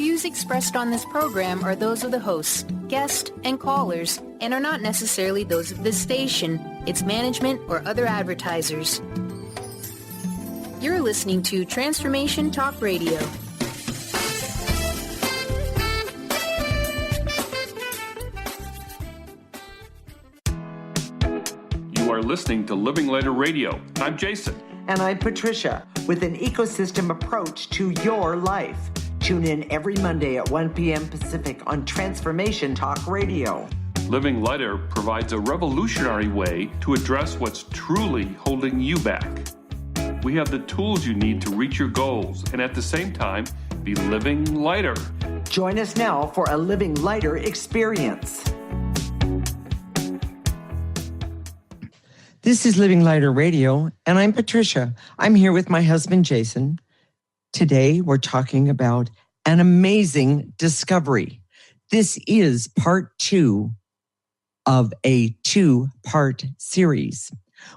views expressed on this program are those of the hosts, guests, and callers, and are not necessarily those of this station, its management, or other advertisers. You're listening to Transformation Talk Radio. You are listening to Living Lighter Radio. I'm Jason. And I'm Patricia, with an ecosystem approach to your life. Tune in every Monday at 1 p.m. Pacific on Transformation Talk Radio. Living Lighter provides a revolutionary way to address what's truly holding you back. We have the tools you need to reach your goals and at the same time be living lighter. Join us now for a Living Lighter experience. This is Living Lighter Radio, and I'm Patricia. I'm here with my husband, Jason. Today, we're talking about an amazing discovery. This is part 2 of a 2-part series.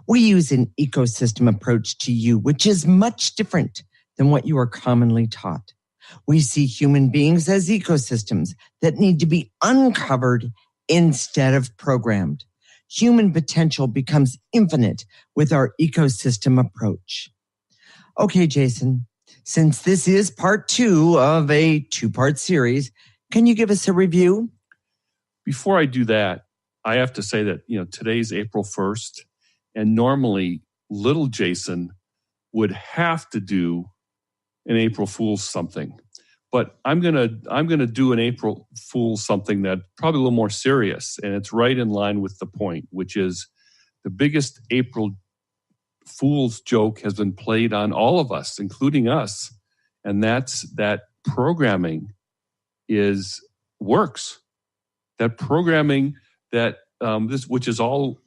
We use an ecosystem approach to you, which is much different than what you are commonly taught. We see human beings as ecosystems that need to be uncovered instead of programmed. Human potential becomes infinite with our ecosystem approach. Okay, Jason, since this is part 2 of a 2-part series, can you give us a review? Before I do that, I have to say that, today's April 1st, and normally little Jason would have to do an April Fool's something. But I'm gonna do an April Fool's something that probably a little more serious, and it's right in line with the point, which is the biggest April Fool's joke has been played on all of us, including us, and that's that programming works. That programming that which is all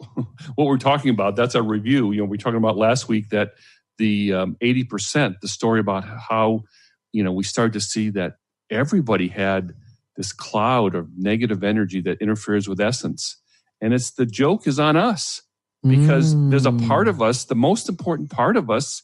what we're talking about. That's our review. We were talking about last week that the 80%, the story about how we started to see that everybody had this cloud of negative energy that interferes with essence. And the joke is on us because there's a part of us, the most important part of us,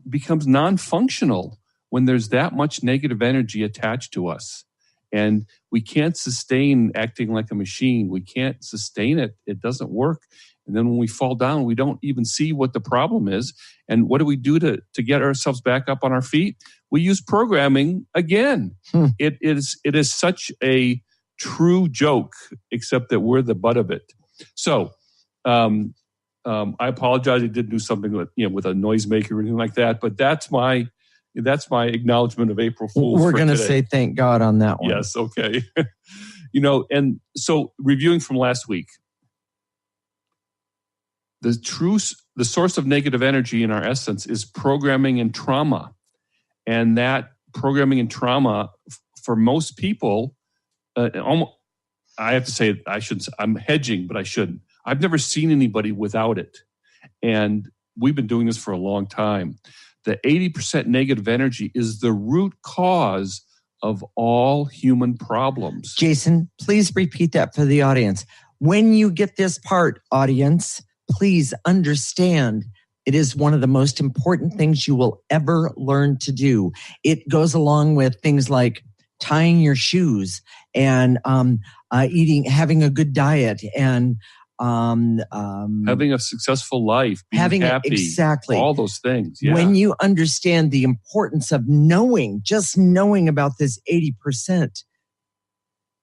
becomes non-functional when there's that much negative energy attached to us. And we can't sustain acting like a machine. We can't sustain it. It doesn't work. And then when we fall down, we don't even see what the problem is. And what do we do to get ourselves back up on our feet? We use programming again. It is such a true joke, except that we're the butt of it. So I apologize. I didn't do something with a noisemaker or anything like that. But that's my acknowledgement of April Fool's. We're going to say thank God on that one. Yes. Okay. And so reviewing from last week. The source of negative energy in our essence is programming and trauma. And that programming and trauma, for most people, I have to say, I'm hedging, but I shouldn't. I've never seen anybody without it. And we've been doing this for a long time. The 80% negative energy is the root cause of all human problems. Jason, please repeat that for the audience. When you get this part, audience, please understand it is one of the most important things you will ever learn to do. It goes along with things like tying your shoes and having a good diet and having a successful life, being happy, exactly all those things. Yeah. When you understand the importance of just knowing about this 80%,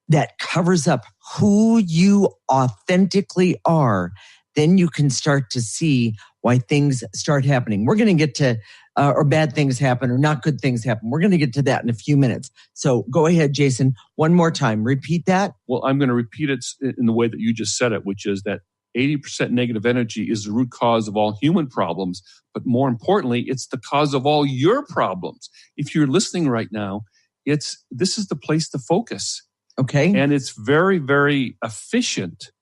that covers up who you authentically are, then you can start to see why things start happening. We're going to get to, or bad things happen or not good things happen. We're going to get to that in a few minutes. So go ahead, Jason, one more time. Repeat that. Well, I'm going to repeat it in the way that you just said it, which is that 80% negative energy is the root cause of all human problems. But more importantly, it's the cause of all your problems. If you're listening right now, this is the place to focus. Okay. And it's very, very efficient.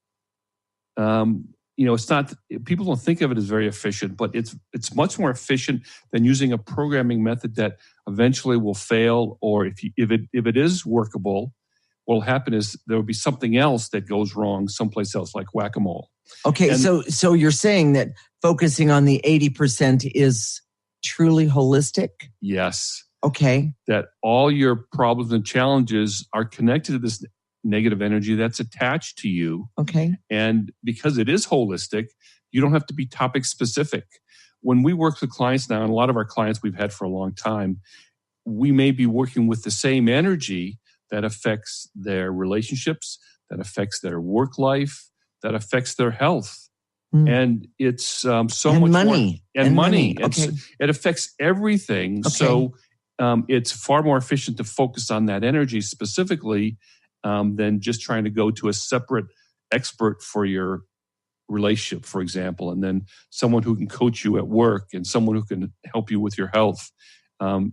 It's not, people don't think of it as very efficient, but it's much more efficient than using a programming method that eventually will fail, or if it is workable, what will happen is there will be something else that goes wrong someplace else, like whack-a-mole. Okay, so you're saying that focusing on the 80% is truly holistic? Yes. Okay. That all your problems and challenges are connected to this negative energy that's attached to you. Okay. And because it is holistic, you don't have to be topic specific. When we work with clients now, and a lot of our clients we've had for a long time, we may be working with the same energy that affects their relationships, that affects their work life, that affects their health. And it's so and much money. more. And money. Okay. It affects everything. Okay. So it's far more efficient to focus on that energy specifically than just trying to go to a separate expert for your relationship, for example, and then someone who can coach you at work and someone who can help you with your health.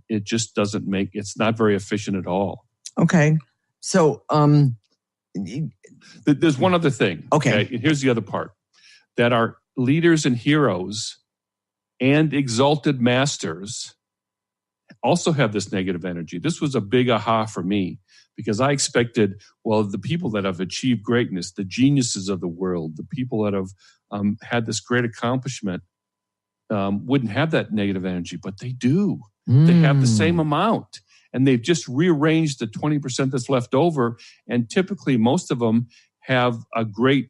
It just doesn't it's not very efficient at all. Okay. So there's one other thing. Okay. And here's the other part. That our leaders and heroes and exalted masters also have this negative energy. This was a big aha for me because I expected, well, the people that have achieved greatness, the geniuses of the world, the people that have had this great accomplishment wouldn't have that negative energy, but they do. They have the same amount. And they've just rearranged the 20% that's left over. And typically, most of them have a great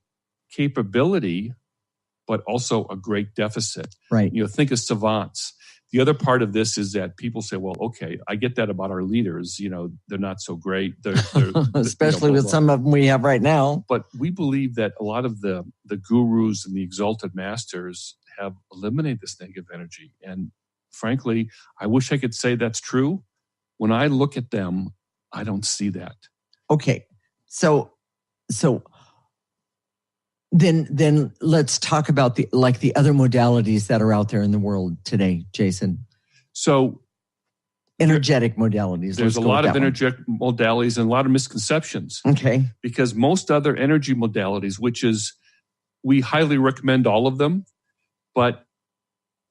capability, but also a great deficit. Right. Think of savants. The other part of this is that people say, well, okay, I get that about our leaders. They're not so great. They're Especially with some of them we have right now. But we believe that a lot of the gurus and the exalted masters have eliminated this negative energy. And frankly, I wish I could say that's true. When I look at them, I don't see that. Okay. So then let's talk about the other modalities that are out there in the world today, Jason. So energetic modalities. There's a lot of energetic modalities and a lot of misconceptions. Okay. Because most other energy modalities, which is, we highly recommend all of them, but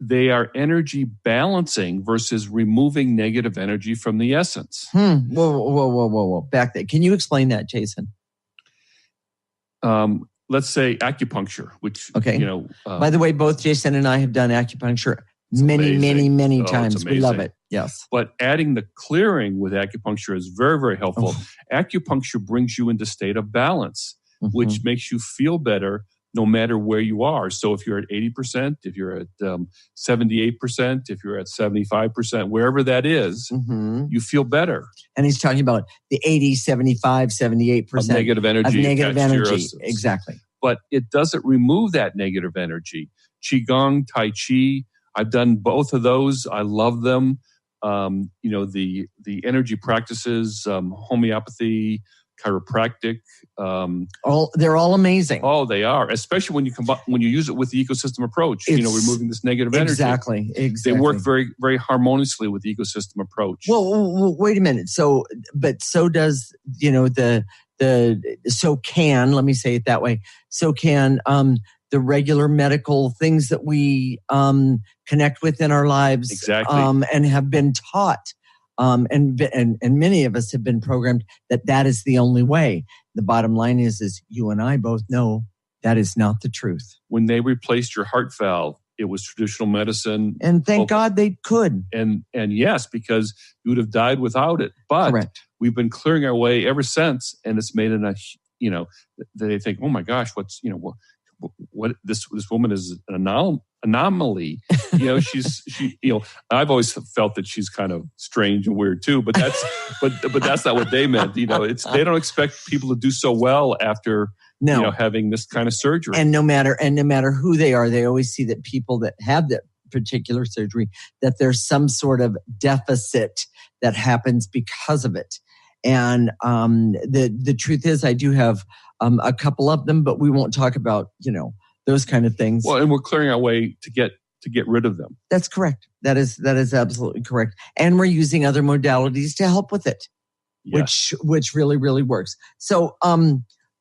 they are energy balancing versus removing negative energy from the essence. Whoa. Back there. Can you explain that, Jason? Let's say acupuncture, which, okay. By the way, both Jason and I have done acupuncture many times. We love it. Yes. But adding the clearing with acupuncture is very, very helpful. Acupuncture brings you into a state of balance, which makes you feel better no matter where you are. So if you're at 80%, if you're at 78%, if you're at 75%, wherever that is, you feel better. And he's talking about the 80, 75, 78% of negative energy. Of negative energy. Exactly. But it doesn't remove that negative energy. Qigong, Tai Chi, I've done both of those. I love them. The energy practices, homeopathy, chiropractic. They're all amazing. Oh, they are, especially when you use it with the ecosystem approach. Removing this negative energy. Exactly. They work very, very harmoniously with the ecosystem approach. Well, wait a minute. So does let me say it that way. So can the regular medical things that we connect with in our lives, exactly, and have been taught. And many of us have been programmed that is the only way. The bottom line is you and I both know that is not the truth. When they replaced your heart valve, it was traditional medicine. And thank God they could. And yes, because you would have died without it. But correct. We've been clearing our way ever since. And it's made they think, oh my gosh, what this woman is an anomaly. I've always felt that she's kind of strange and weird too, but that's not what they meant. They don't expect people to do so well after having this kind of surgery. And no matter who they are, they always see that people that have that particular surgery, that there's some sort of deficit that happens because of it. And the truth is, I do have a couple of them, but we won't talk about those kind of things. Well, and we're clearing our way to get rid of them. That's correct. That is absolutely correct. And we're using other modalities to help with it, yes. which really, really works. So,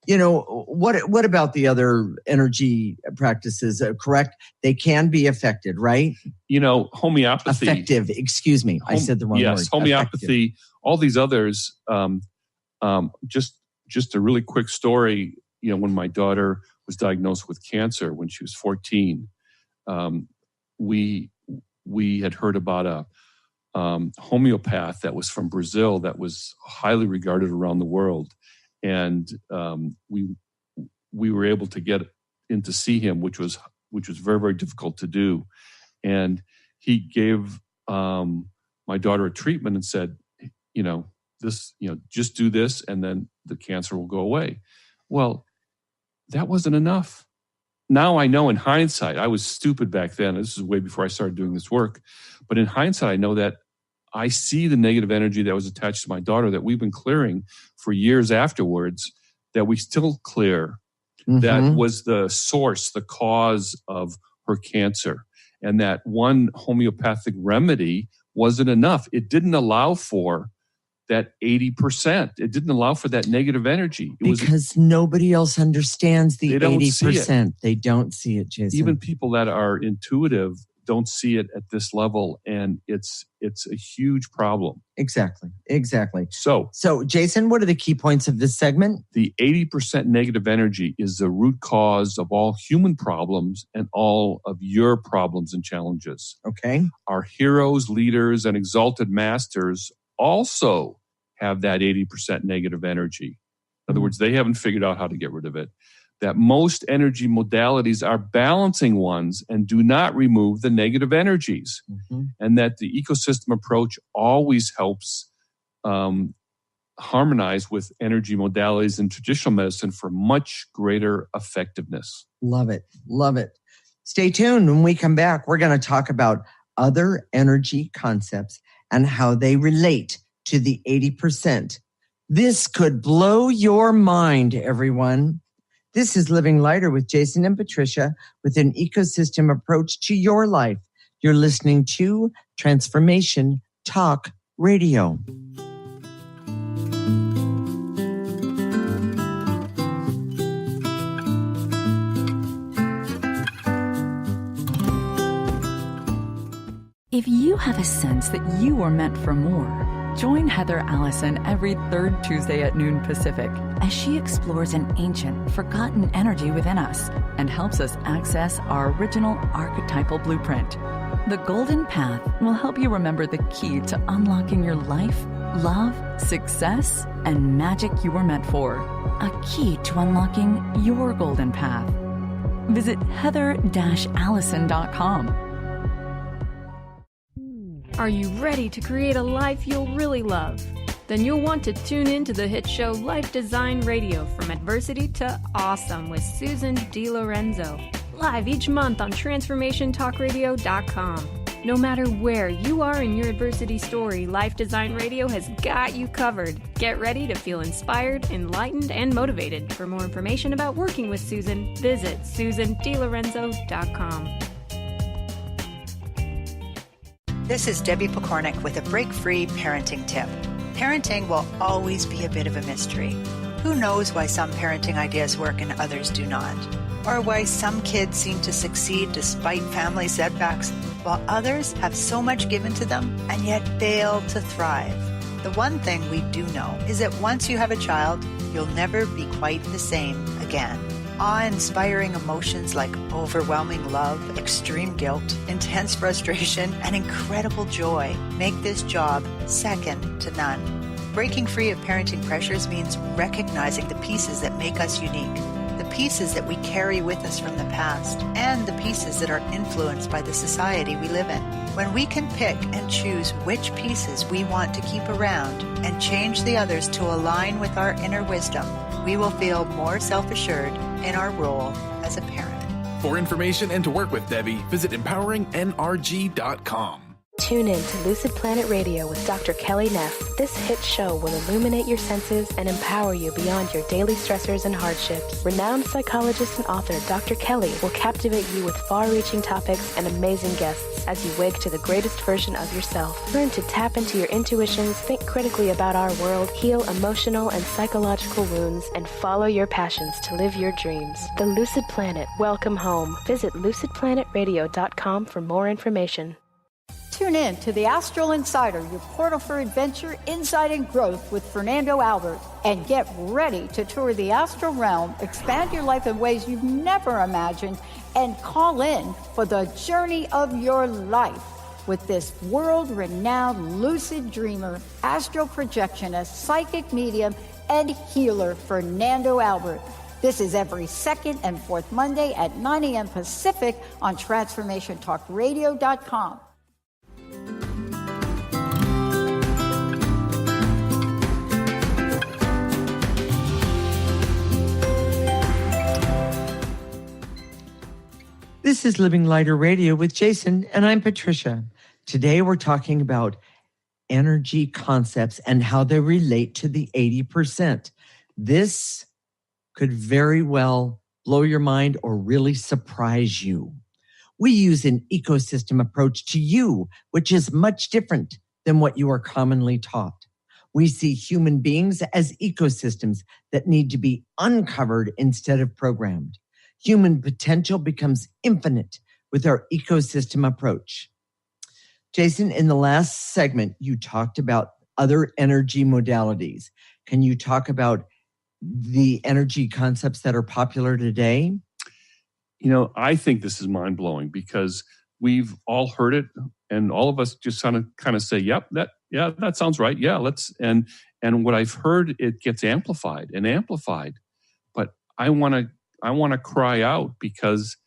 what about the other energy practices? Correct? They can be affected, right? Homeopathy. Effective. Excuse me, I said the wrong word. Yes, homeopathy. Effective. All these others. Just a really quick story. When my daughter was diagnosed with cancer when she was 14, we had heard about homeopath that was from Brazil that was highly regarded around the world. And we were able to get in to see him, which was very, very difficult to do. And he gave my daughter a treatment and said, just do this and then the cancer will go away. Well, that wasn't enough. Now I know in hindsight, I was stupid back then. This is way before I started doing this work. But in hindsight, I know that I see the negative energy that was attached to my daughter that we've been clearing for years afterwards, that we still clear. Mm-hmm. That was the source, the cause of her cancer. And that one homeopathic remedy wasn't enough. It didn't allow for that 80%. It didn't allow for that negative energy. Because nobody else understands the 80%. They don't see it, Jason. Even people that are intuitive don't see it at this level, and it's a huge problem. Exactly. So, Jason, what are the key points of this segment? The 80% negative energy is the root cause of all human problems and all of your problems and challenges. Okay. Our heroes, leaders, and exalted masters also have that 80% negative energy. In other words, they haven't figured out how to get rid of it. That most energy modalities are balancing ones and do not remove the negative energies. Mm-hmm. And that the ecosystem approach always helps harmonize with energy modalities in traditional medicine for much greater effectiveness. Love it. Stay tuned. When we come back, we're going to talk about other energy concepts and how they relate to the 80%. This could blow your mind, everyone. This is Living Lighter with Jason and Patricia with an ecosystem approach to your life. You're listening to Transformation Talk Radio. If you have a sense that you are meant for more, join Heather Allison every third Tuesday at noon Pacific as she explores an ancient, forgotten energy within us and helps us access our original archetypal blueprint. The Golden Path will help you remember the key to unlocking your life, love, success, and magic you were meant for. A key to unlocking your golden path. Visit heather-allison.com. Are you ready to create a life you'll really love? Then you'll want to tune in to the hit show Life Design Radio, From Adversity to Awesome with Susan DiLorenzo. Live each month on TransformationTalkRadio.com. No matter where you are in your adversity story, Life Design Radio has got you covered. Get ready to feel inspired, enlightened, and motivated. For more information about working with Susan, visit SusanDiLorenzo.com. This is Debbie Pokornik with a break-free parenting tip. Parenting will always be a bit of a mystery. Who knows why some parenting ideas work and others do not? Or why some kids seem to succeed despite family setbacks, while others have so much given to them and yet fail to thrive. The one thing we do know is that once you have a child, you'll never be quite the same again. Awe-inspiring emotions like overwhelming love, extreme guilt, intense frustration, and incredible joy make this job second to none. Breaking free of parenting pressures means recognizing the pieces that make us unique, the pieces that we carry with us from the past, and the pieces that are influenced by the society we live in. When we can pick and choose which pieces we want to keep around and change the others to align with our inner wisdom, we will feel more self-assured in our role as a parent. For information and to work with Debbie, visit empoweringnrg.com. Tune in to Lucid Planet Radio with Dr. Kelly Neff. This hit show will illuminate your senses and empower you beyond your daily stressors and hardships. Renowned psychologist and author Dr. Kelly will captivate you with far-reaching topics and amazing guests as you wake to the greatest version of yourself. Learn to tap into your intuitions, think critically about our world, heal emotional and psychological wounds, and follow your passions to live your dreams. The Lucid Planet. Welcome home. Visit lucidplanetradio.com for more information. Tune in to the Astral Insider, your portal for adventure, insight, and growth with Fernando Albert. And get ready to tour the astral realm, expand your life in ways you've never imagined, and call in for the journey of your life. with this world-renowned lucid dreamer, astral projectionist, psychic medium, and healer, Fernando Albert. This is every second and fourth Monday at 9 a.m. Pacific on TransformationTalkRadio.com. This is Living Lighter Radio with Jason, and I'm Patricia. Today we're talking about energy concepts and how they relate to the 80%. This could very well blow your mind or really surprise you. We use an ecosystem approach to you, which is much different than what you are commonly taught. We see human beings as ecosystems that need to be uncovered instead of programmed. Human potential becomes infinite with our ecosystem approach. Jason, in the last segment, you talked about other energy modalities. Can you talk about the energy concepts that are popular today? You know, I think this is mind-blowing because we've all heard it, and all of us just kind of say, "Yep, that sounds right. Yeah, let's." And what I've heard, it gets amplified. But I want to cry out because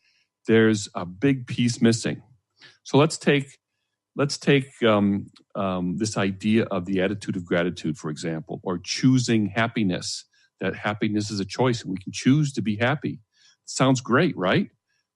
there's a big piece missing. So let's take this idea of the attitude of gratitude, for example, or choosing happiness. That happiness is a choice, and we can choose to be happy. Sounds great, right?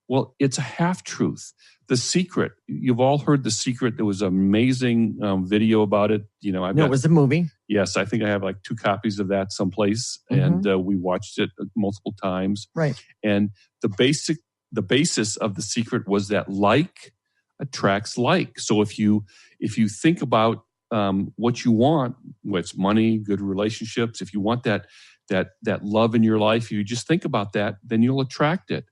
Well, it's a half-truth. The Secret, you've all heard The Secret. There was an amazing video about it. You know, it was a movie. Yes, I think I have like 2 copies of that someplace, and we watched it multiple times. Right. And the basis of The Secret was that like attracts like. So if you think about what you want, what's money, good relationships, if you want that love in your life, you just think about that, then you'll attract it.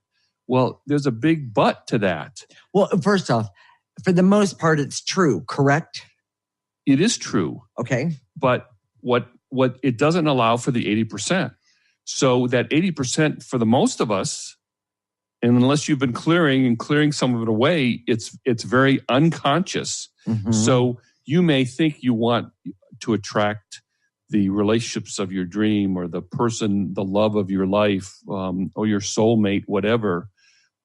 Well, there's a big but to that. Well, first off, for the most part, it's true, correct? It is true. Okay. But what it doesn't allow for the 80%. So that 80% for the most of us, and unless you've been clearing some of it away, it's very unconscious. Mm-hmm. So you may think you want to attract the relationships of your dream or the person, the love of your life, or your soulmate, whatever.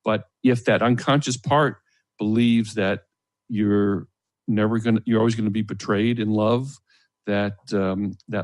But if that unconscious part believes that you're always going to be betrayed in love, that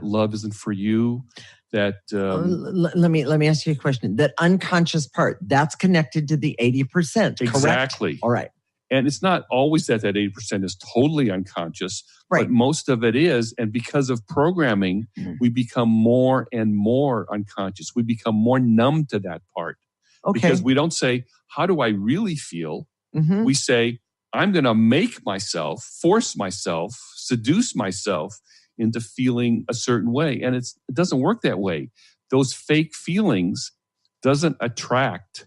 love isn't for you, that let me ask you a question. That unconscious part, that's connected to the 80%, exactly. Correct? All right. And it's not always that 80% is totally unconscious, right, but most of it is. And because of programming, we become more and more unconscious. We become more numb to that part. Okay. Because we don't say, how do I really feel? Mm-hmm. We say, I'm going to make myself, force myself, seduce myself into feeling a certain way. And it doesn't work that way. Those fake feelings doesn't attract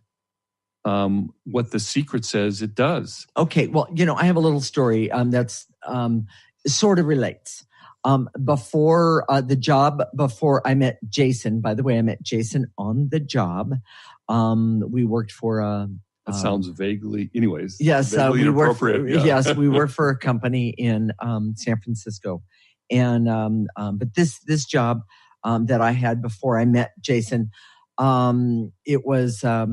what The Secret says it does. Okay. Well, I have a little story that's sort of relates. Before the job, before I met Jason, by the way, I met Jason on the job. We worked for that sounds vaguely, anyways. Yes, vaguely inappropriate. Yes, we worked for a company in San Francisco, and but this job that I had before I met Jason, it was. By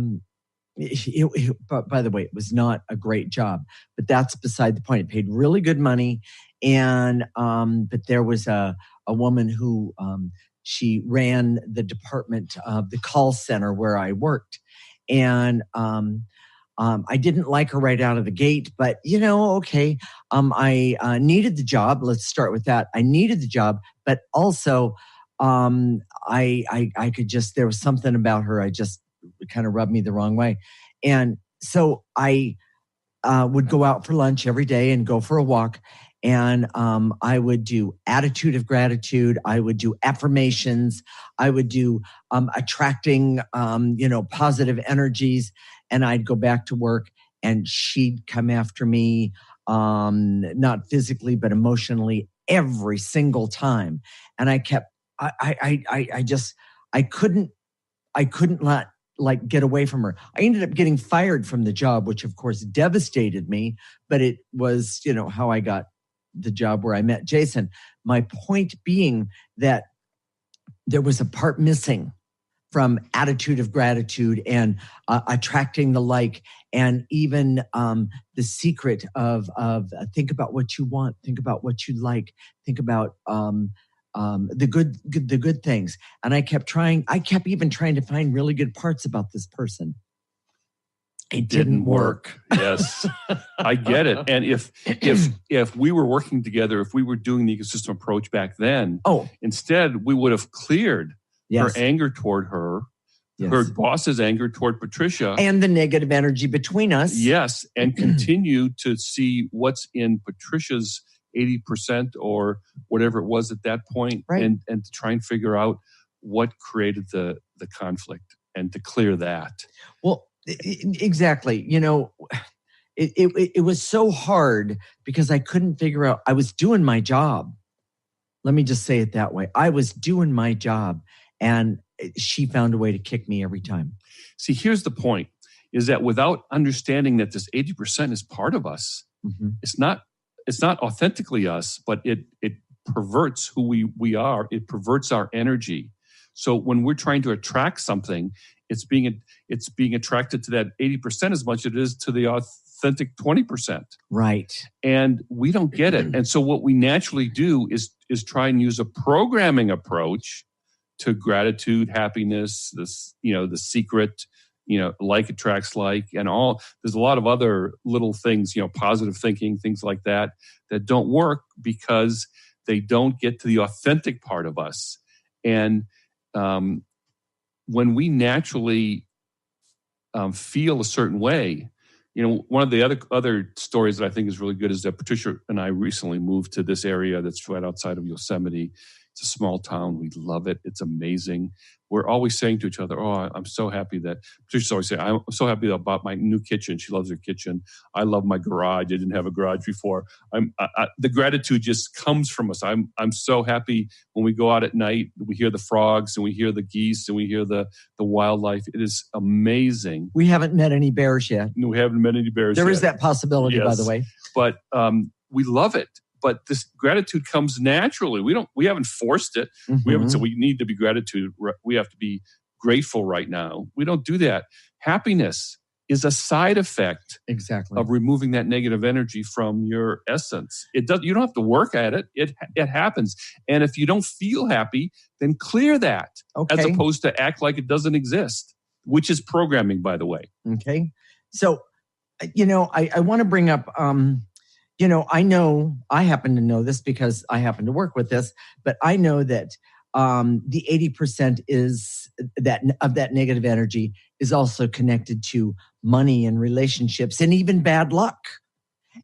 the way, it was not a great job, but that's beside the point. It paid really good money, and but there was a woman who she ran the department of the call center where I worked, and I didn't like her right out of the gate. But okay, I needed the job. Let's start with that. I needed the job, but also I could just, there was something about her. It kind of rubbed me the wrong way. And so I would go out for lunch every day and go for a walk. And I would do attitude of gratitude. I would do affirmations. I would do attracting, positive energies. And I'd go back to work and she'd come after me, not physically, but emotionally every single time. And I kept, I couldn't like get away from her. I ended up getting fired from the job, which of course devastated me, but it was, how I got the job where I met Jason. My point being that there was a part missing from attitude of gratitude and attracting the like, and even the secret of think about what you want, think about what you like, think about the good things. And I kept even trying to find really good parts about this person. It didn't work. Yes, I get it. And if we were working together, if we were doing the ecosystem approach back then, instead we would have cleared her anger toward her, her boss's anger toward Patricia, and the negative energy between us. Yes, and continue to see what's in Patricia's 80% or whatever it was at that point, and to try and figure out what created the conflict and to clear that. Well, exactly. It was so hard because I couldn't figure out. I was doing my job. Let me just say it that way. I was doing my job, and she found a way to kick me every time. See, here's the point, is that without understanding that this 80% is part of us, it's not authentically us, but it perverts who we are. It perverts our energy. So when we're trying to attract something, it's being attracted to that 80% as much as it is to the authentic 20%. Right. And we don't get it. And so what we naturally do is try and use a programming approach to gratitude, happiness, this, the secret, like attracts like, and all. There's a lot of other little things, positive thinking, things like that don't work because they don't get to the authentic part of us. And when we naturally feel a certain way, one of the other stories that I think is really good is that Patricia and I recently moved to this area that's right outside of Yosemite. It's a small town. We love it. It's amazing. We're always saying to each other, I'm so happy that, Patricia's always saying, I'm so happy about my new kitchen. She loves her kitchen. I love my garage. I didn't have a garage before. The gratitude just comes from us. I'm so happy when we go out at night, we hear the frogs and we hear the geese and we hear the wildlife. It is amazing. We haven't met any bears yet. No, we haven't met any bears yet. There is that possibility, by the way. But we love it. But this gratitude comes naturally. We haven't forced it. We haven't said we need to be gratitude. We have to be grateful right now. We don't do that. Happiness is a side effect of removing that negative energy from your essence. You don't have to work at it. It happens. And if you don't feel happy, then clear that as opposed to act like it doesn't exist, which is programming, by the way. Okay. So, I want to bring up, I happen to know this because I happen to work with this, but I know that the 80% is of that negative energy is also connected to money and relationships and even bad luck.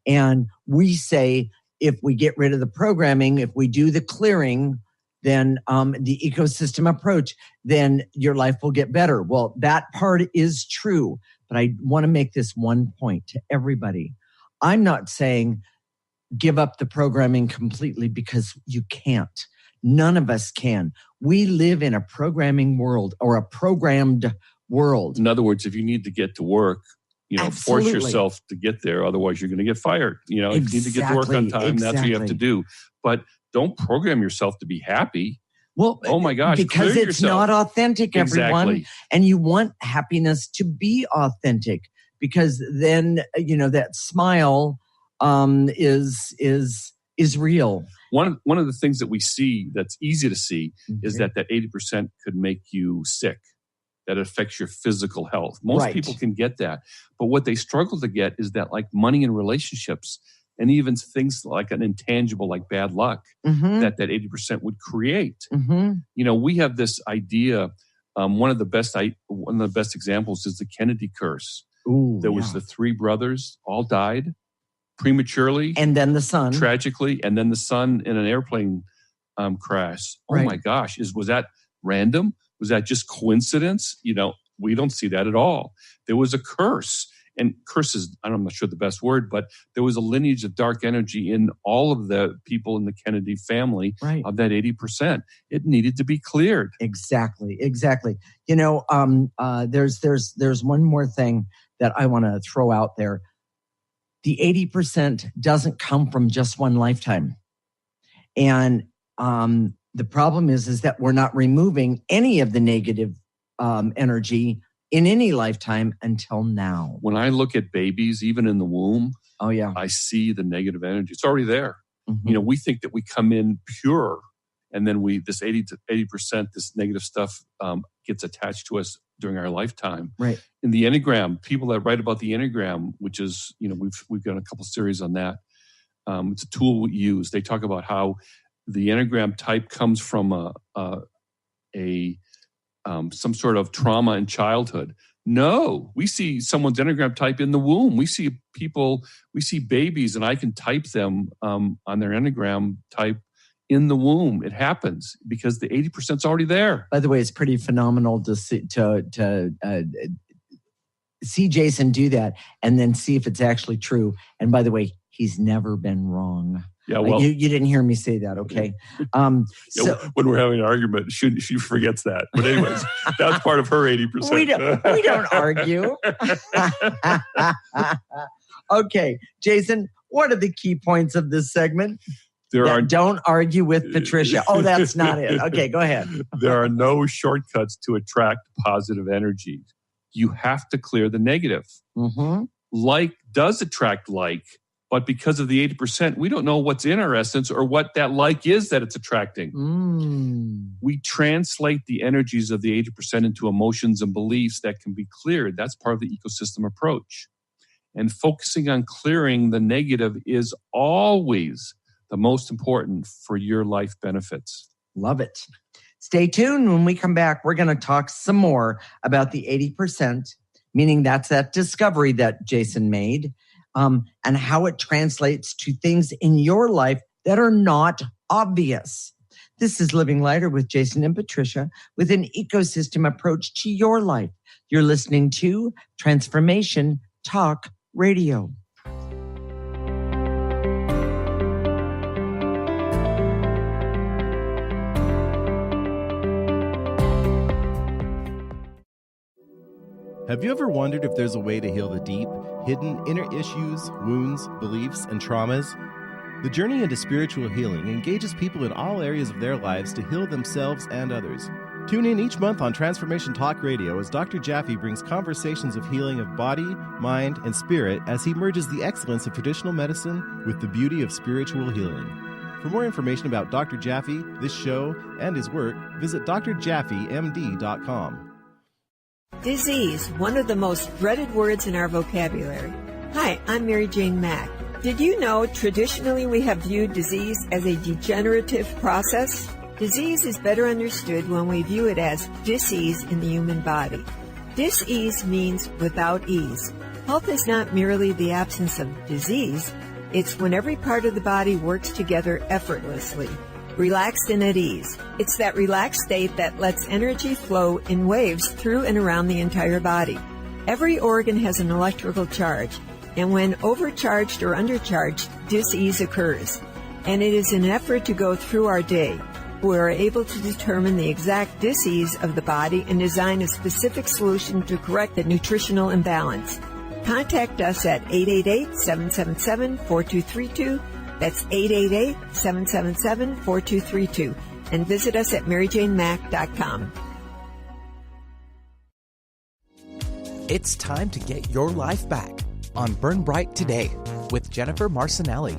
And we say, if we get rid of the programming, if we do the clearing, then the ecosystem approach, then your life will get better. Well, that part is true, but I want to make this one point to everybody. I'm not saying give up the programming completely because you can't. None of us can. We live in a programming world or a programmed world. In other words, if you need to get to work, force yourself to get there. Otherwise, you're going to get fired. If you need to get to work on time, that's what you have to do. But don't program yourself to be happy. Well, oh my gosh, because it's not authentic, everyone. And you want happiness to be authentic because then, that smile is real. One of the things that we see that's easy to see is that 80% could make you sick. That affects your physical health. Most people can get that. But what they struggle to get is that, like money and relationships and even things like an intangible like bad luck that 80% would create. We have this idea. One of the best examples is the Kennedy curse. There was the three brothers all died prematurely. And then the son. Tragically. And then the son in an airplane crash. Oh my gosh. Was that random? Was that just coincidence? We don't see that at all. There was a curse. and curses, I'm not sure the best word, but there was a lineage of dark energy in all of the people in the Kennedy family of that 80%. It needed to be cleared. Exactly. You know, there's one more thing that I want to throw out there. The 80% doesn't come from just one lifetime. And the problem is that we're not removing any of the negative energy in any lifetime until now. When I look at babies, even in the womb, I see the negative energy. It's already there. Mm-hmm. You know, we think that we come in pure, and then this 80%, this negative stuff gets attached to us during our lifetime. Right. In the Enneagram, people that write about the Enneagram, which is, you know, we've done a couple series on that. It's a tool we use. They talk about how the Enneagram type comes from some sort of trauma in childhood. No, we see someone's Enneagram type in the womb. We see babies, and I can type them on their Enneagram type in the womb. It happens because the 80% is already there. By the way, it's pretty phenomenal to see Jason do that and then see if it's actually true. And by the way, he's never been wrong. Yeah, well, you didn't hear me say that, okay? So when we're having an argument, she forgets that. But anyways, that's part of her 80%. We don't argue. Okay, Jason, what are the key points of this segment? Don't argue with Patricia. Oh, that's not it. Okay, go ahead. There are no shortcuts to attract positive energy. You have to clear the negative. Mm-hmm. Like does attract like, but because of the 80%, we don't know what's in our essence or what that like is that it's attracting. We translate the energies of the 80% into emotions and beliefs that can be cleared. That's part of the ecosystem approach. And focusing on clearing the negative is always the most important for your life benefits. Love it. Stay tuned. When we come back, we're going to talk some more about the 80%, meaning that's that discovery that Jason made, and how it translates to things in your life that are not obvious. This is Living Lighter with Jason and Patricia with an ecosystem approach to your life. You're listening to Transformation Talk Radio. Have you ever wondered if there's a way to heal the deep, hidden inner issues, wounds, beliefs, and traumas? The journey into spiritual healing engages people in all areas of their lives to heal themselves and others. Tune in each month on Transformation Talk Radio as Dr. Jaffe brings conversations of healing of body, mind, and spirit as he merges the excellence of traditional medicine with the beauty of spiritual healing. For more information about Dr. Jaffe, this show, and his work, visit drjaffemd.com. Disease, one of the most dreaded words in our vocabulary. Hi, I'm Mary Jane Mack. Did you know traditionally we have viewed disease as a degenerative process? Disease is better understood when we view it as dis-ease in the human body. Dis-ease means without ease. Health is not merely the absence of disease. It's when every part of the body works together effortlessly, relaxed and at ease. It's that relaxed state that lets energy flow in waves through and around the entire body. Every organ has an electrical charge, and when overcharged or undercharged, dis-ease occurs. And it is an effort to go through our day. We are able to determine the exact dis-ease of the body and design a specific solution to correct the nutritional imbalance. Contact us at 888-777-4232. That's 888-777-4232. And visit us at maryjanemack.com. It's time to get your life back on Burn Bright Today with Jennifer Marcinelli.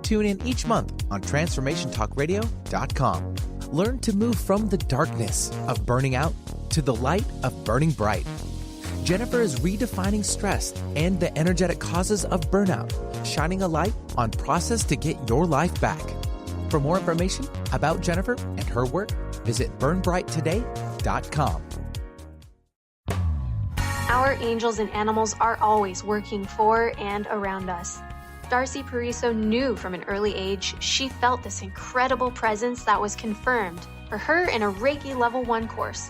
Tune in each month on TransformationTalkRadio.com. Learn to move from the darkness of burning out to the light of burning bright. Jennifer is redefining stress and the energetic causes of burnout, shining a light on process to get your life back. For more information about Jennifer and her work, visit burnbrighttoday.com. Our angels and animals are always working for and around us. Darcy Pariso knew from an early age she felt this incredible presence that was confirmed for her in a Reiki Level 1 course.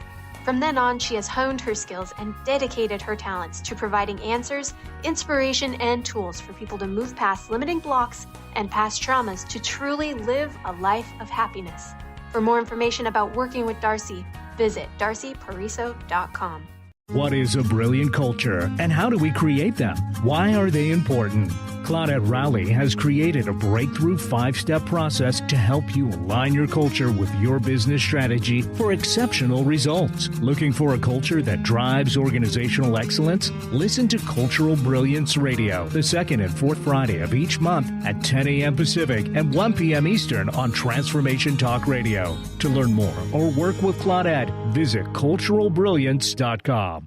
From then on, she has honed her skills and dedicated her talents to providing answers, inspiration, and tools for people to move past limiting blocks and past traumas to truly live a life of happiness. For more information about working with Darcy, visit darcypariso.com. What is a brilliant culture, and how do we create them? Why are they important? Claudette Rowley has created a breakthrough 5-step process to help you align your culture with your business strategy for exceptional results. Looking for a culture that drives organizational excellence? Listen to Cultural Brilliance Radio, the second and fourth Friday of each month at 10 a.m. Pacific and 1 p.m. Eastern on Transformation Talk Radio. To learn more or work with Claudette, visit culturalbrilliance.com.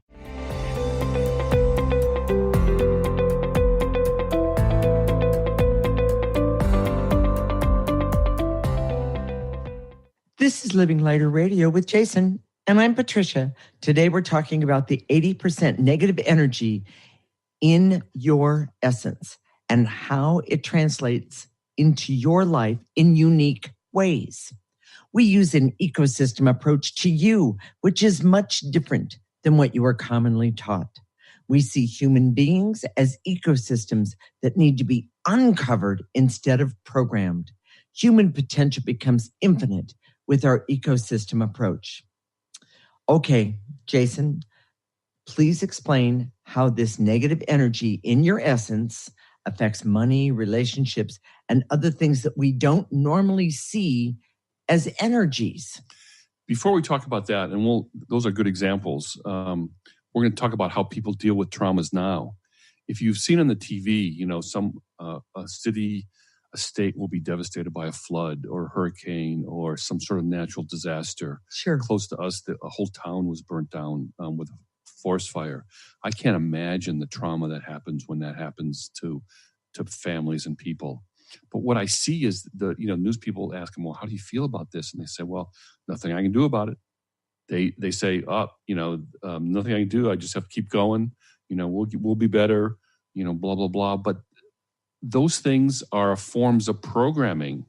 This is Living Lighter Radio with Jason, and I'm Patricia. Today we're talking about the 80% negative energy in your essence and how it translates into your life in unique ways. We use an ecosystem approach to you, which is much different than what you are commonly taught. We see human beings as ecosystems that need to be uncovered instead of programmed. Human potential becomes infinite with our ecosystem approach. Okay, Jason, please explain how this negative energy in your essence affects money, relationships, and other things that we don't normally see as energies. Before we talk about that, and those are good examples, we're going to talk about how people deal with traumas now. If you've seen on the TV, a state will be devastated by a flood or a hurricane or some sort of natural disaster. Sure. Close to us, a whole town was burnt down with a forest fire. I can't imagine the trauma that happens when that happens to families and people. But what I see is news people ask them, well, how do you feel about this? And they say, well, nothing I can do about it. They say, nothing I can do. I just have to keep going. We'll be better, blah, blah, blah. But those things are forms of programming.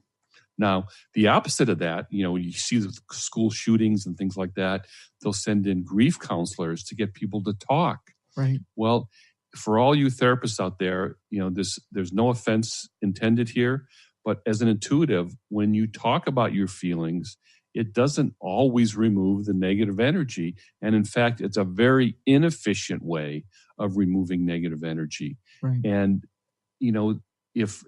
Now, the opposite of that, when you see the school shootings and things like that, they'll send in grief counselors to get people to talk. Right. Well, for all you therapists out there, there's no offense intended here, but as an intuitive, when you talk about your feelings, it doesn't always remove the negative energy. And in fact, it's a very inefficient way of removing negative energy. Right. And if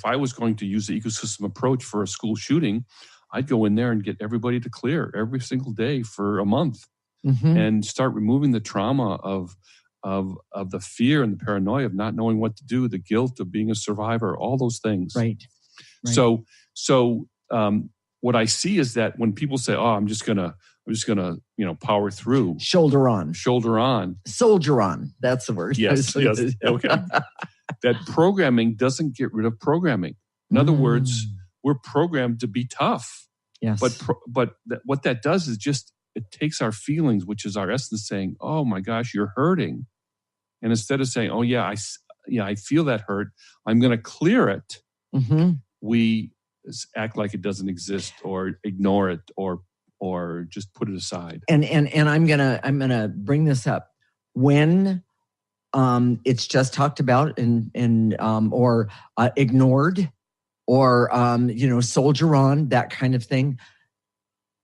I was going to use the ecosystem approach for a school shooting, I'd go in there and get everybody to clear every single day for a month and start removing the trauma of the fear and the paranoia of not knowing what to do, the guilt of being a survivor, all those things. Right. So what I see is that when people say, "Oh, I'm just gonna power through," shoulder on, soldier on. That's the word. Yes. Okay. That programming doesn't get rid of programming. In other words, we're programmed to be tough. Yes. But what that does is it takes our feelings, which is our essence, saying, "Oh my gosh, you're hurting," and instead of saying, "Oh yeah, I feel that hurt. I'm going to clear it," we act like it doesn't exist, or ignore it, or just put it aside. And I'm gonna bring this up when it's just talked about and or ignored, or soldier on, that kind of thing.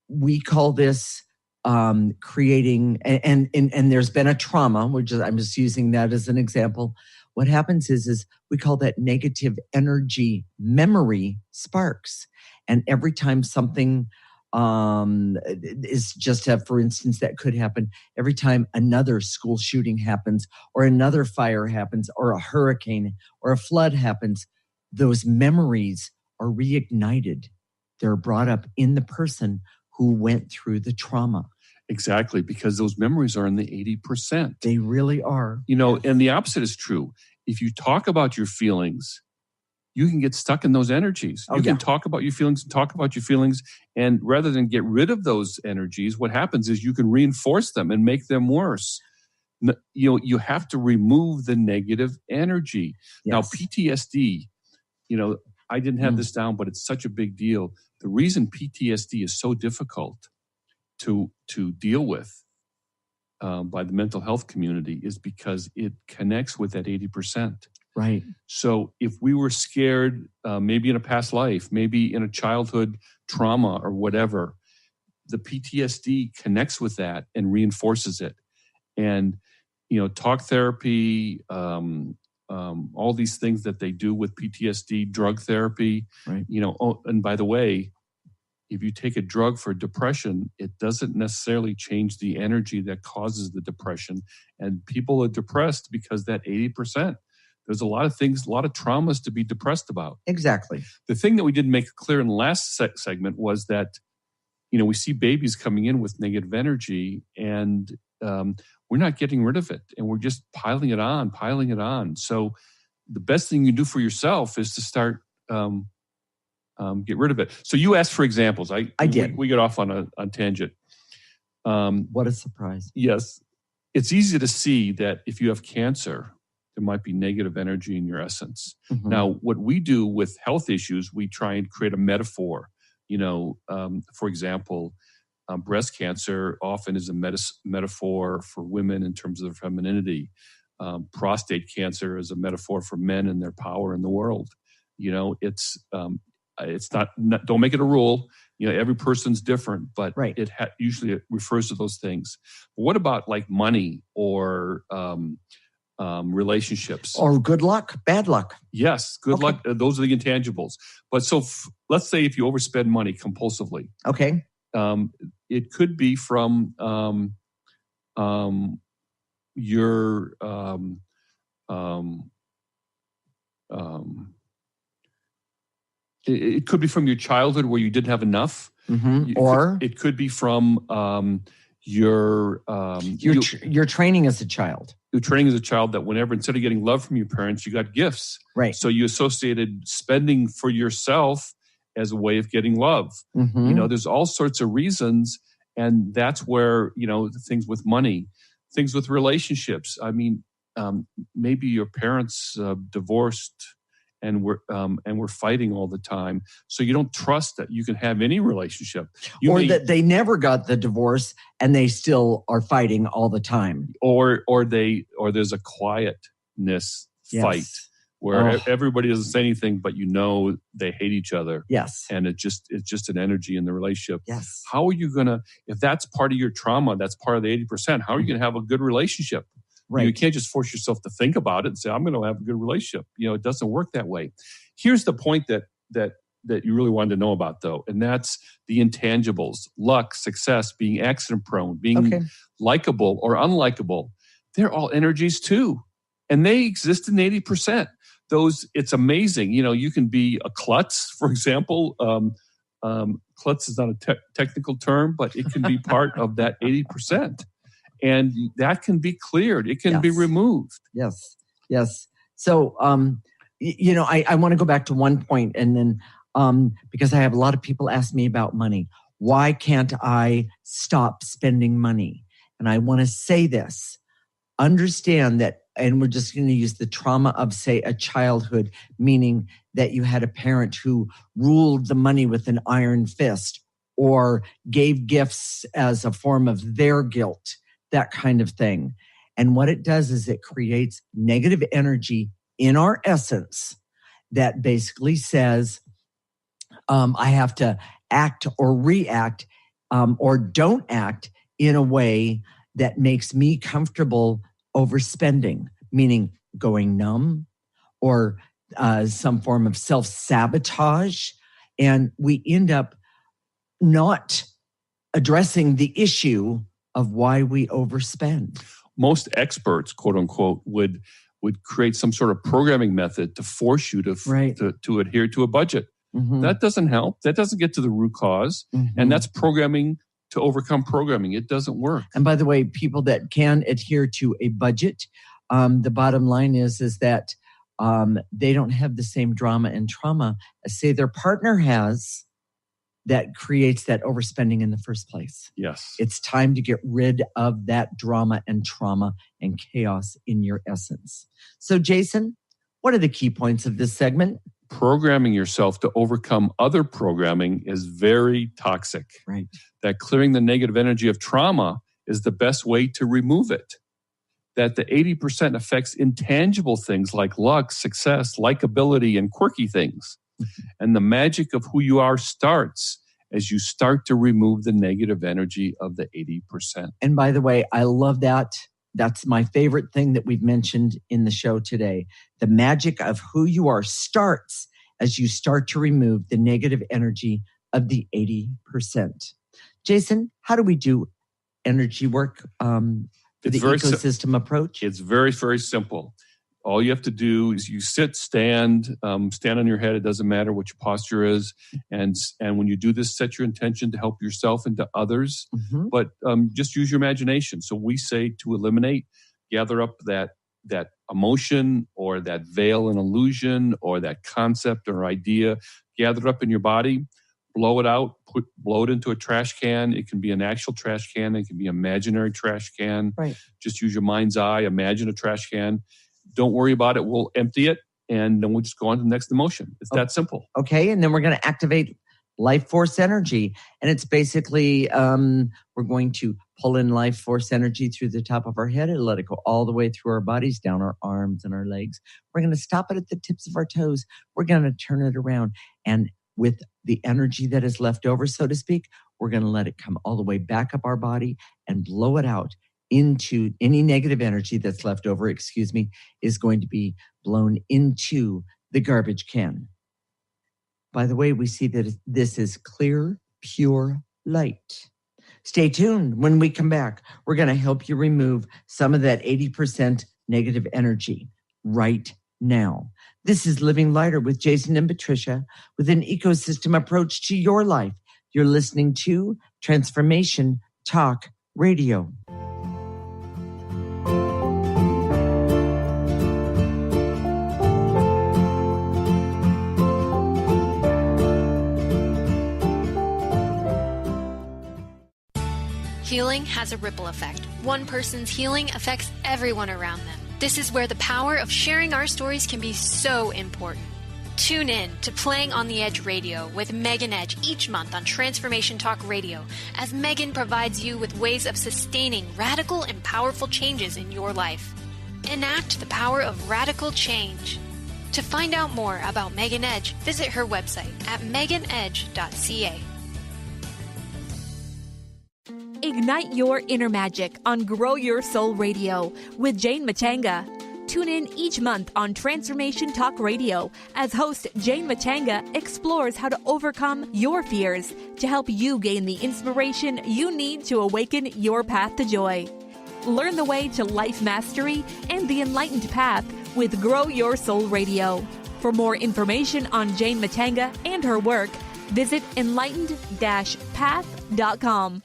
We call this creating, and there's been a trauma, which is, I'm just using that as an example. What happens is we call that negative energy memory sparks. And every time something is just for instance, that could happen every time another school shooting happens, or another fire happens, or a hurricane or a flood happens, those memories are reignited. They're brought up in the person who went through the trauma. Exactly, because those memories are in the 80%. They really are. And the opposite is true. If you talk about your feelings, you can get stuck in those energies. You can talk about your feelings, and rather than get rid of those energies, what happens is you can reinforce them and make them worse. You have to remove the negative energy. Yes. Now, PTSD, I didn't have this down, but it's such a big deal. The reason PTSD is so difficult to deal with by the mental health community is because it connects with that 80%. Right. So if we were scared, maybe in a past life, maybe in a childhood trauma or whatever, the PTSD connects with that and reinforces it. And, talk therapy, all these things that they do with PTSD, drug therapy, right. And by the way, if you take a drug for depression, it doesn't necessarily change the energy that causes the depression. And people are depressed because that 80%, there's a lot of things, a lot of traumas to be depressed about. Exactly. The thing that we didn't make clear in the last segment was that, we see babies coming in with negative energy and we're not getting rid of it. And we're just piling it on. So the best thing you do for yourself is to start get rid of it. So you asked for examples. I did. We got off on a tangent. What a surprise. Yes. It's easy to see that if you have cancer, there might be negative energy in your essence. Mm-hmm. Now, what we do with health issues, we try and create a metaphor. For example, breast cancer often is a metaphor for women in terms of their femininity. Prostate cancer is a metaphor for men and their power in the world. It's not, don't make it a rule. Every person's different, but right. Usually it refers to those things. But what about like money or relationships? Or good luck, bad luck. Yes, good luck. Those are the intangibles. But so let's say if you overspend money compulsively. Okay. It could be from your it could be from your childhood where you didn't have enough, or it could be from your training as a child. Your training as a child that whenever instead of getting love from your parents, you got gifts. Right. So you associated spending for yourself as a way of getting love. Mm-hmm. There's all sorts of reasons, and that's where things with money, things with relationships. I mean, maybe your parents divorced. And we're fighting all the time. So you don't trust that you can have any relationship. That they never got the divorce and they still are fighting all the time. Or there's a quietness fight where everybody doesn't say anything, but they hate each other. Yes. And it's just an energy in the relationship. Yes. How are you gonna, if that's part of your trauma, that's part of the 80%, how are you gonna have a good relationship? Right. You can't just force yourself to think about it and say, I'm going to have a good relationship. It doesn't work that way. Here's the point that you really wanted to know about, though, and that's the intangibles: luck, success, being accident prone, being likable or unlikable. They're all energies too, and they exist in 80%. It's amazing. You can be a klutz, for example. Klutz is not a technical term, but it can be part of that 80%. And that can be cleared. It can be removed. Yes. Yes. So, I want to go back to one point and then, because I have a lot of people ask me about money. Why can't I stop spending money? And I want to say this, understand that, and we're just going to use the trauma of, say, a childhood, meaning that you had a parent who ruled the money with an iron fist or gave gifts as a form of their guilt. That kind of thing. And what it does is it creates negative energy in our essence that basically says, I have to act or react or don't act in a way that makes me comfortable overspending, meaning going numb or some form of self-sabotage. And we end up not addressing the issue of why we overspend. Most experts, quote unquote, would create some sort of programming method to force you to adhere to a budget. Mm-hmm. That doesn't help. That doesn't get to the root cause. Mm-hmm. And that's programming to overcome programming. It doesn't work. And by the way, people that can adhere to a budget, the bottom line is that they don't have the same drama and trauma as, say, their partner has, that creates that overspending in the first place. Yes. It's time to get rid of that drama and trauma and chaos in your essence. So, Jason, what are the key points of this segment? programming yourself to overcome other programming is very toxic. Right. That clearing the negative energy of trauma is the best way to remove it. That the 80% affects intangible things like luck, success, likability, and quirky things. And the magic of who you are starts as you start to remove the negative energy of the 80%. And by the way, I love that. That's my favorite thing that we've mentioned in the show today. The magic of who you are starts as you start to remove the negative energy of the 80%. Jason, how do we do energy work for the ecosystem approach? It's very, very simple. All you have to do is you sit, stand on your head. It doesn't matter what your posture is. And when you do this, set your intention to help yourself and to others. Mm-hmm. But just use your imagination. So we say to eliminate, gather up that emotion or that veil and illusion or that concept or idea, gather it up in your body, blow it out, blow it into a trash can. It can be an actual trash can. It can be an imaginary trash can. Right. Just use your mind's eye. Imagine a trash can. Don't worry about it. We'll empty it, and then we'll just go on to the next emotion. It's that simple. Okay, and then we're going to activate life force energy. And it's basically, we're going to pull in life force energy through the top of our head and let it go all the way through our bodies, down our arms and our legs. We're going to stop it at the tips of our toes. We're going to turn it around. And with the energy that is left over, so to speak, we're going to let it come all the way back up our body and blow it out into any negative energy that's left over, is going to be blown into the garbage can. By the way, we see that this is clear, pure light. Stay tuned. When we come back, we're going to help you remove some of that 80% negative energy right now. This is Living Lighter with Jason and Patricia with an ecosystem approach to your life. You're listening to Transformation Talk Radio. Healing has a ripple effect. One person's healing affects everyone around them. This is where the power of sharing our stories can be so important. Tune in to Playing on the Edge Radio with Megan Edge each month on Transformation Talk Radio, as Megan provides you with ways of sustaining radical and powerful changes in your life. Enact the power of radical change. To find out more about Megan Edge, visit her website at meganedge.ca. Ignite your inner magic on Grow Your Soul Radio with Jane Machanga. Tune in each month on Transformation Talk Radio as host Jane Machanga explores how to overcome your fears to help you gain the inspiration you need to awaken your path to joy. Learn the way to life mastery and the enlightened path with Grow Your Soul Radio. For more information on Jane Machanga and her work, visit enlightened-path.com.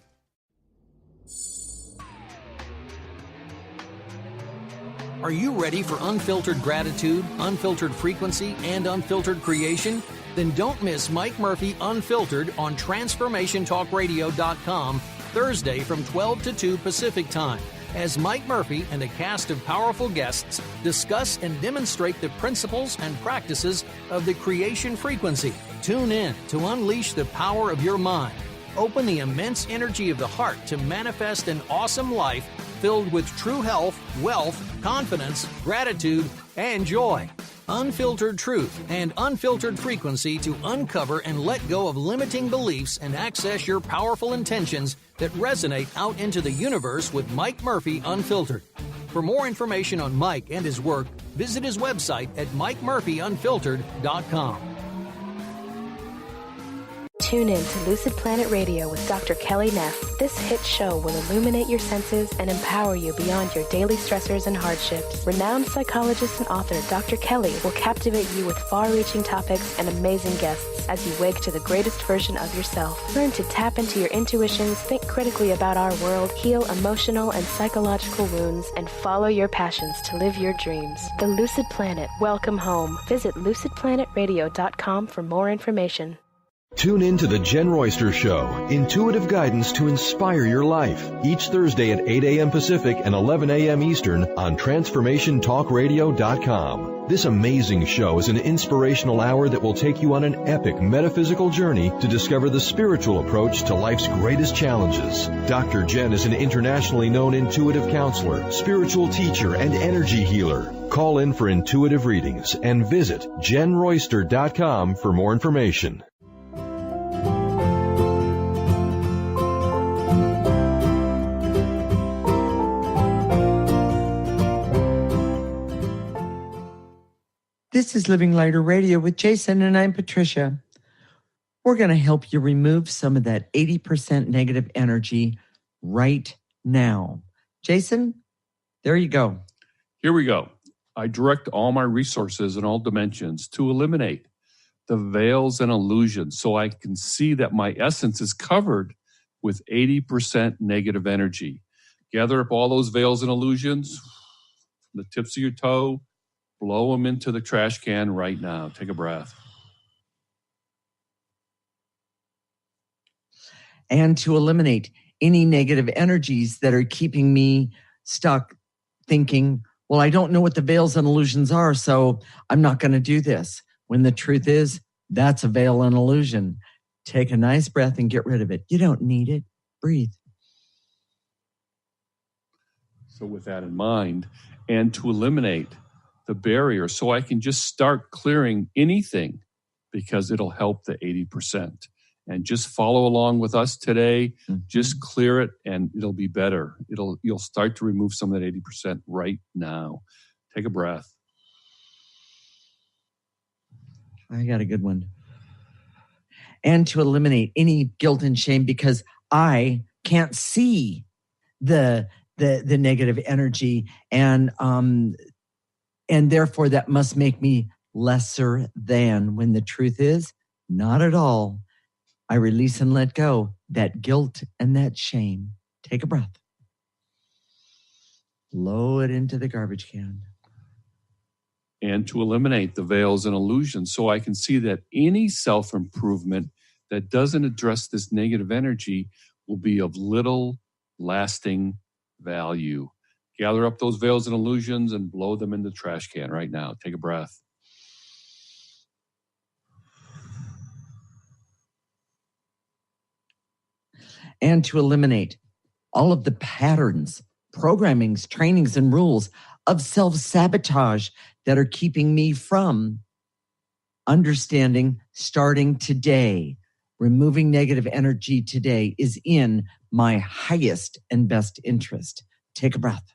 Are you ready for unfiltered gratitude, unfiltered frequency, and unfiltered creation? Then don't miss Mike Murphy Unfiltered on TransformationTalkRadio.com Thursday from 12 to 2 Pacific Time, as Mike Murphy and a cast of powerful guests discuss and demonstrate the principles and practices of the creation frequency. Tune in to unleash the power of your mind. Open the immense energy of the heart to manifest an awesome life filled with true health, wealth, confidence, gratitude, and joy. Unfiltered truth and unfiltered frequency to uncover and let go of limiting beliefs and access your powerful intentions that resonate out into the universe with Mike Murphy Unfiltered. For more information on Mike and his work, visit his website at MikeMurphyUnfiltered.com. Tune in to Lucid Planet Radio with Dr. Kelly Neff. This hit show will illuminate your senses and empower you beyond your daily stressors and hardships. Renowned psychologist and author Dr. Kelly will captivate you with far-reaching topics and amazing guests as you wake to the greatest version of yourself. Learn to tap into your intuitions, think critically about our world, heal emotional and psychological wounds, and follow your passions to live your dreams. The Lucid Planet. Welcome home. Visit lucidplanetradio.com for more information. Tune in to The Jen Royster Show, intuitive guidance to inspire your life, each Thursday at 8 a.m. Pacific and 11 a.m. Eastern on TransformationTalkRadio.com. This amazing show is an inspirational hour that will take you on an epic metaphysical journey to discover the spiritual approach to life's greatest challenges. Dr. Jen is an internationally known intuitive counselor, spiritual teacher, and energy healer. Call in for intuitive readings and visit JenRoyster.com for more information. This is Living Lighter Radio with Jason, and I'm Patricia. We're going to help you remove some of that 80% negative energy right now. Jason, there you go. Here we go. I direct all my resources in all dimensions to eliminate the veils and illusions so I can see that my essence is covered with 80% negative energy. Gather up all those veils and illusions from the tips of your toe. Blow them into the trash can right now. Take a breath. And to eliminate any negative energies that are keeping me stuck thinking, well, I don't know what the veils and illusions are, so I'm not going to do this. When the truth is, that's a veil and illusion. Take a nice breath and get rid of it. You don't need it. Breathe. So with that in mind, and to eliminate the barrier so I can just start clearing anything because it'll help the 80%. And just follow along with us today. Just clear it and it'll be better. You'll start to remove some of that 80% right now. Take a breath. I got a good one. And to eliminate any guilt and shame because I can't see the negative energy and therefore that must make me lesser than, when the truth is, not at all. I release and let go that guilt and that shame. Take a breath. Blow it into the garbage can. And to eliminate the veils and illusions so I can see that any self-improvement that doesn't address this negative energy will be of little lasting value. Gather up those veils and illusions and blow them in the trash can right now. Take a breath. And to eliminate all of the patterns, programmings, trainings, and rules of self-sabotage that are keeping me from understanding starting today. Removing negative energy today is in my highest and best interest. Take a breath.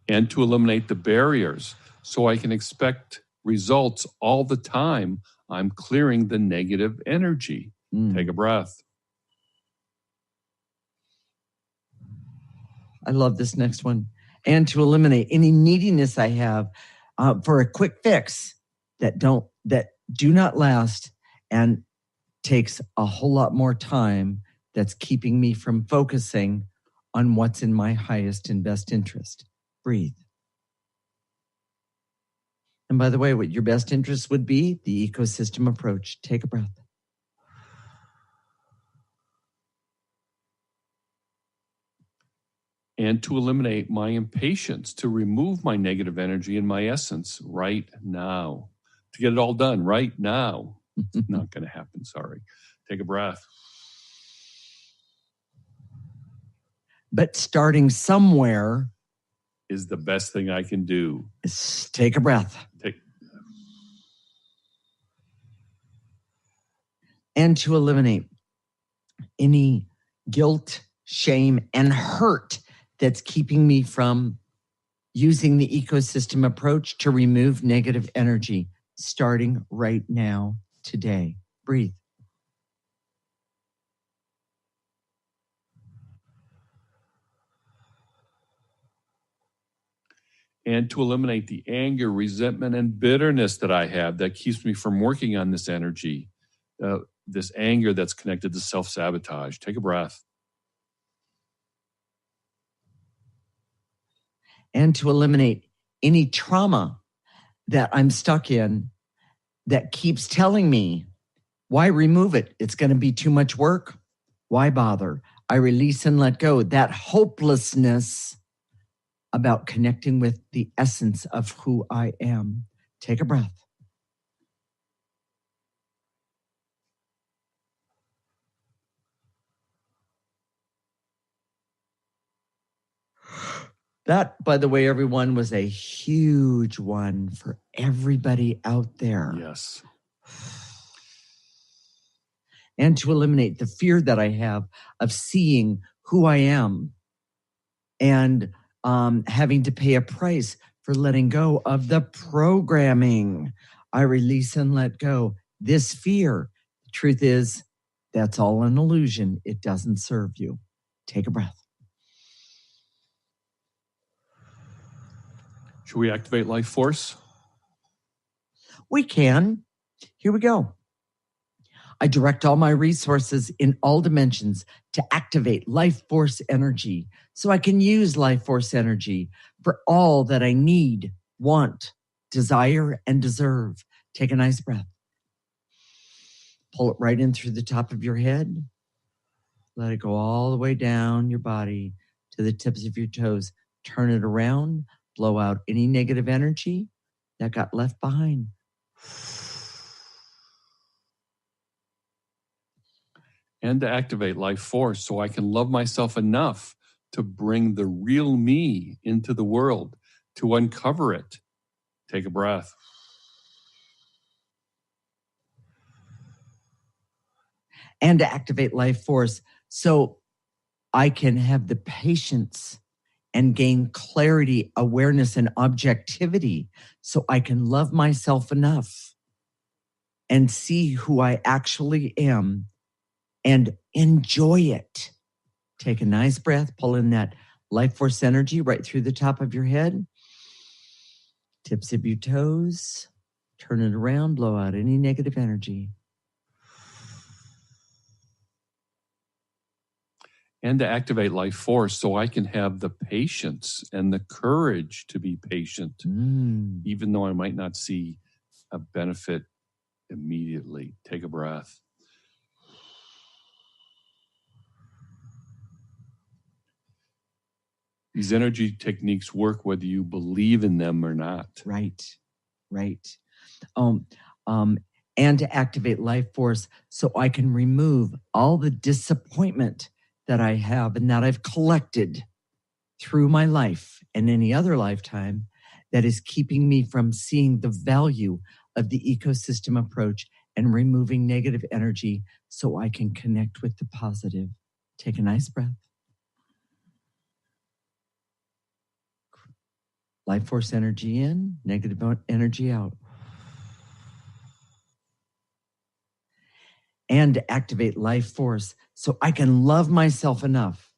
And to eliminate the barriers so I can expect results all the time. I'm clearing the negative energy. Take a breath. I love this next one. And to eliminate any neediness I have for a quick fix that do not last and takes a whole lot more time, that's keeping me from focusing on what's in my highest and best interest. Breathe. And by the way, what your best interest would be, the ecosystem approach. Take a breath. And to eliminate my impatience, to remove my negative energy and my essence right now. To get it all done right now. It's not going to happen, sorry. Take a breath. But starting somewhere is the best thing I can do. Take a breath. And to eliminate any guilt, shame, and hurt that's keeping me from using the ecosystem approach to remove negative energy, starting right now, today. Breathe. And to eliminate the anger, resentment, and bitterness that I have that keeps me from working on this energy, this anger that's connected to self-sabotage. Take a breath. And to eliminate any trauma that I'm stuck in that keeps telling me, why remove it? It's going to be too much work. Why bother? I release and let go. That hopelessness about connecting with the essence of who I am. Take a breath. That, by the way, everyone, was a huge one for everybody out there. Yes. And to eliminate the fear that I have of seeing who I am and having to pay a price for letting go of the programming. I release and let go. This fear, the truth is, that's all an illusion. It doesn't serve you. Take a breath. Should we activate life force? We can. Here we go. I direct all my resources in all dimensions to activate life force energy so I can use life force energy for all that I need, want, desire, and deserve. Take a nice breath. Pull it right in through the top of your head. Let it go all the way down your body to the tips of your toes. Turn it around. Blow out any negative energy that got left behind. And to activate life force so I can love myself enough to bring the real me into the world, to uncover it. Take a breath. And to activate life force so I can have the patience and gain clarity, awareness, and objectivity so I can love myself enough and see who I actually am and enjoy it. Take a nice breath, pull in that life force energy right through the top of your head, tips of your toes, turn it around, blow out any negative energy. And to activate life force so I can have the patience and the courage to be patient, even though I might not see a benefit immediately. Take a breath. These energy techniques work whether you believe in them or not. Right. And to activate life force so I can remove all the disappointment that I have and that I've collected through my life and any other lifetime that is keeping me from seeing the value of the ecosystem approach and removing negative energy so I can connect with the positive. Take a nice breath. Life force energy in, negative energy out. And to activate life force so I can love myself enough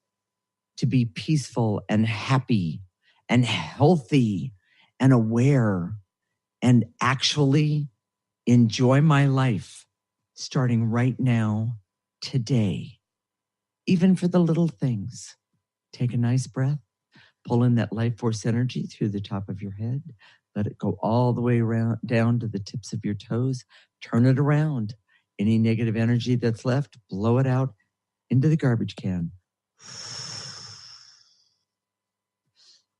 to be peaceful and happy and healthy and aware and actually enjoy my life starting right now, today, even for the little things. Take a nice breath, pull in that life force energy through the top of your head, let it go all the way around down to the tips of your toes, turn it around. Any negative energy that's left, blow it out into the garbage can.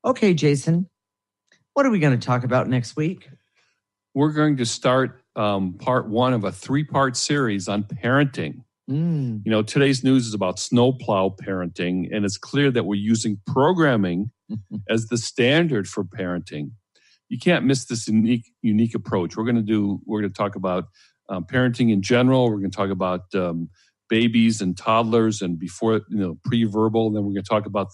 Okay, Jason, what are we going to talk about next week? We're going to start part one of a 3-part series on parenting. You know, today's news is about snowplow parenting, and it's clear that we're using programming as the standard for parenting. You can't miss this unique approach. We're going to talk about parenting in general. We're going to talk about babies and toddlers and before, pre-verbal. And then we're going to talk about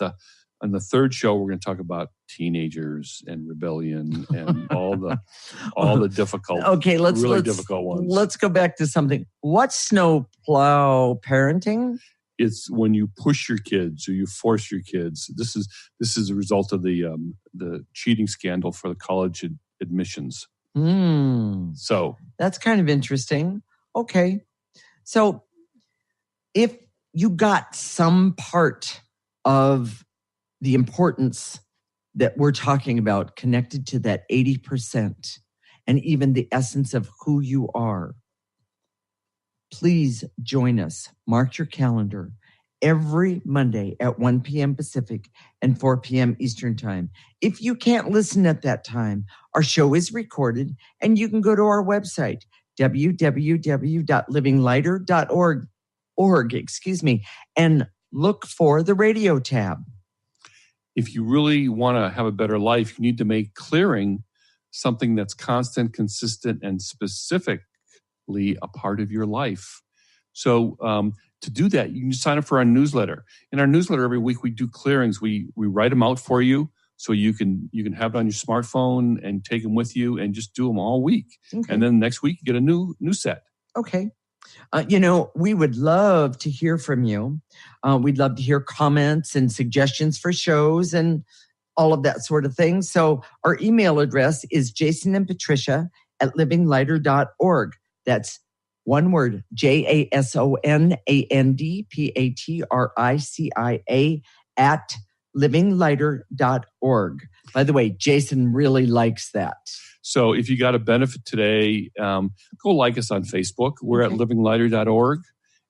on the third show, we're going to talk about teenagers and rebellion and all the difficult, difficult ones. Let's go back to something. What's snowplow parenting? It's when you push your kids or you force your kids. This is a result of the cheating scandal for the college admissions. So that's kind of interesting. Okay. So if you got some part of the importance that we're talking about connected to that 80%, and even the essence of who you are. Please join us. Mark your calendar. Every Monday at 1 p.m. Pacific and 4 p.m. Eastern Time. If you can't listen at that time, our show is recorded and you can go to our website, www.livinglighter.org, and look for the radio tab. If you really want to have a better life, you need to make clearing something that's constant, consistent, and specifically a part of your life. So, to do that, you can sign up for our newsletter. In our newsletter, every week we do clearings. We write them out for you, so you can have it on your smartphone and take them with you and just do them all week. Okay. And then next week you get a new set. Okay. We would love to hear from you. We'd love to hear comments and suggestions for shows and all of that sort of thing. So our email address is jasonandpatricia@livinglighter.org. That's one word, JASONANDPATRICIA @livinglighter.org. By the way, Jason really likes that. So if you got a benefit today, go like us on Facebook. We're at livinglighter.org.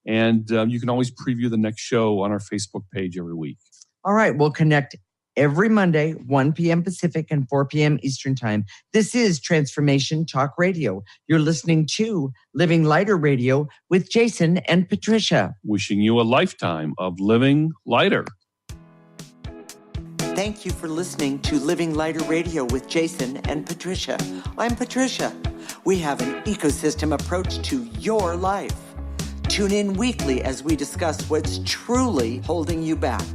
And you can always preview the next show on our Facebook page every week. All right. We'll connect every Monday, 1 p.m. Pacific and 4 p.m. Eastern Time. This is Transformation Talk Radio. You're listening to Living Lighter Radio with Jason and Patricia. Wishing you a lifetime of living lighter. Thank you for listening to Living Lighter Radio with Jason and Patricia. I'm Patricia. We have an ecosystem approach to your life. Tune in weekly as we discuss what's truly holding you back.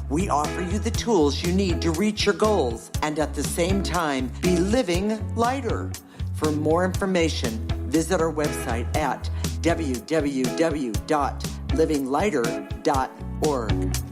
We offer you the tools you need to reach your goals and at the same time be living lighter. For more information, visit our website at www.livinglighter.org.